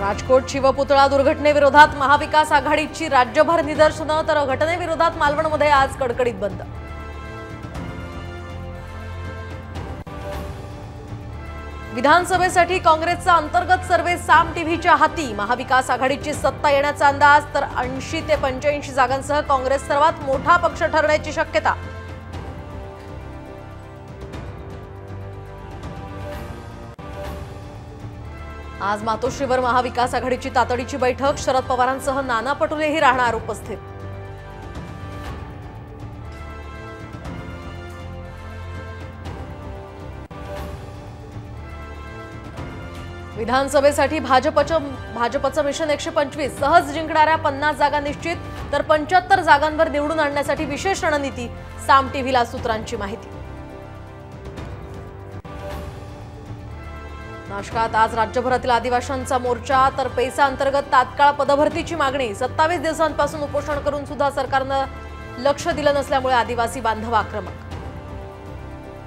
राजकोट शिवपुतळा दुर्घटनेविरोधात महाविकास आघाडीची राज्यभर निदर्शनं तर घटनेविरोधात मालवणमध्ये आज कडकडीत बंद। विधानसभेसाठी काँग्रेसचा अंतर्गत सर्वे साम टीव्हीच्या हाती। महाविकास आघाडीची सत्ता येण्याचा अंदाज तर 80 ते 85 जागांसह काँग्रेस सर्वात मोठा पक्ष ठरण्याची शक्यता। आज मातोश्रीवर महाविकास आघाडीची तातडीची बैठक। शरद पवारांसह नाना पटोलेही राहणार उपस्थित। विधानसभेसाठी भाजपचं मिशन 125 सहज जिंकणाऱ्या 50 जागा निश्चित तर 75 जागांवर निवडून आणण्यासाठी विशेष रणनीती। साम टीव्हीला सूत्रांची माहिती। नाशकात आज राज्यभरातील आदिवासींचा मोर्चा तर पैसा अंतर्गत तात्काळ पदभरतीची मागणी। 27 दिवसांपासून उपोषण करून सुद्धा सरकारनं लक्ष दिलं नसल्यामुळे आदिवासी बांधव आक्रमक।